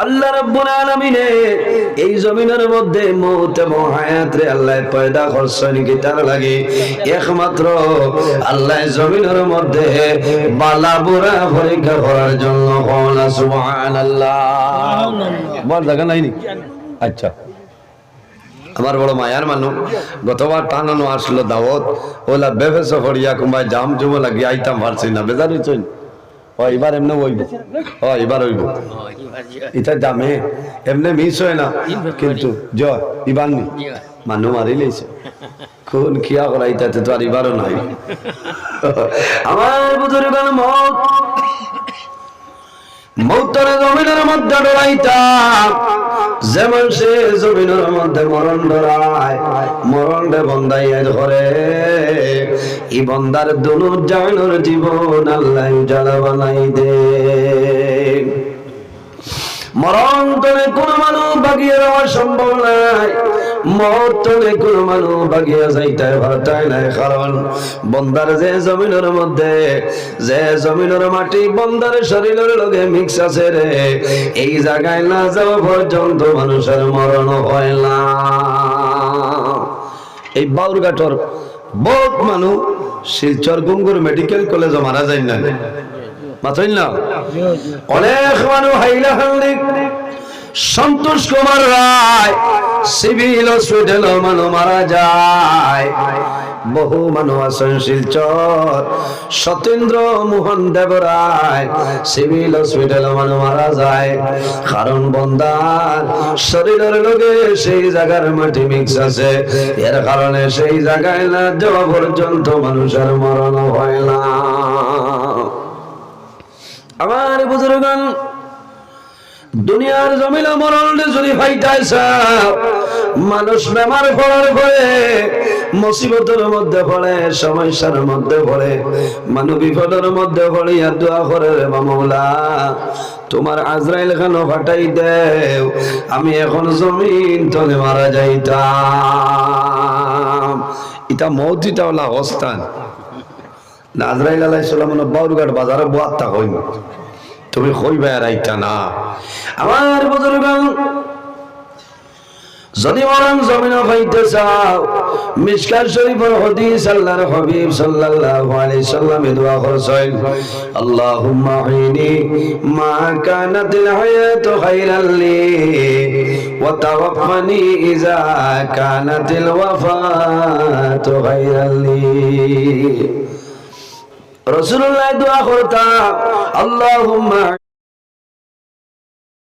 আল্লাহ রাব্বুল আলামিনে এই জমিনের মধ্যে মওত এবং হায়াত রে আল্লাহ পয়দা করছেন কি তার লাগে একমাত্র আল্লাহ জমিনের মধ্যে বালা বুরা পরীক্ষা করার জন্য। সুবহানাল্লাহ। বল জায়গা নাই নি? আচ্ছা, আমার বড় মায়ার মানুষ গতবার টানানো আসলো দাওয়াত ওলা বেফেস করিয়া কুমায় জাম জুম লাগি আইতাম পারছি না, বেজার হইছেন। এবার এমনি হইব, এবার হইব, এটা জামে এমনি মিস হয় না, কিন্তু জয় ইবার নি মানুষ মারি লেছে কোন খিয়া করা ইটাতে তো আর এবারও নাই। আমার বুজুর্গান মত মৌতরে জমিনের মধ্যে ডরাইতাম, যেমন সে জমিনের মধ্যে মরণ ডরায়, মরণ রে বন্দাইয়া ধরে। এই বন্দার দুনো জানোর জীবন আল্লাহ উজালা বানাই দে। মরণ তলে কোন মানুষ বাগিয়ে যাওয়া সম্ভব নাই, মত তলে কোন মানুষ বাগিয়ে যাইতে পারতাই নাই। কারণ বন্দার যে জমিনের মধ্যে, যে জমিনের মাটি বন্দার শরীরের লগে মিক্স আছে রে, এই জায়গায় না যাওয়া পর্যন্ত মানুষের মরণ হয় না। এই বাউরঘাটর বহুত মানুষ শিলচর গুঙ্গুর মেডিকেল কলেজে মারা যায় না, মাথইল না। অনেক মানুষ হাইলাকান্দি সন্তোষ কুমার রায় সিভিল হসপিটাল মানুষ মারা যায়। বহু মানুষ আছেন শিলচর সতেন্দ্র মোহন দেব রায় সিভিল হসপিটাল মানুষ মারা যায়। কারণ বন্দার শরীরের লগে সেই জায়গার মাটি মিক্স আছে, এর কারণে সেই জায়গায় না যাওয়া পর্যন্ত মানুষের মরণ হয় না। আমার বুজুর্গান দুনিয়ার জমিনে মরণ যদি ফাইটাইছে, মানুষ বেমার পড়ার পরে মুসিবতের মধ্যে পড়ে, সমস্যার মধ্যে পড়ে, মানুষ বিপদের মধ্যে পড়িয়া দোয়া করে, রে মাওলা তোমার আজরাইল খান ফাটাই দেও, আমি এখন জমিন তলে মারা যাইতাম। এটা মৌতিটা হলো অবস্থান। আজরাইল আলাইহিস সালাম বাউরঘাট বাজারে বুয়াত্তা হইল, তুমি কইবা রাইতা না। আমার বুজুর্গান যদি মরণ জমিনে পাইতে চাও, মিশকাত শরীফের হাদিস আল্লাহর হাবিব সাল্লাল্লাহু আলাইহি সাল্লামে দোয়া করছেন, আল্লাহুম্মা আইনি মা কানাতিল হায়াতু খায়রাল লি ওয়া তাওয়াফানি ইযা কানাতিল ওয়াফাতু খায়রাল লি। রাসূলুল্লাহ দোয়া করতা, আল্লাহুম্মা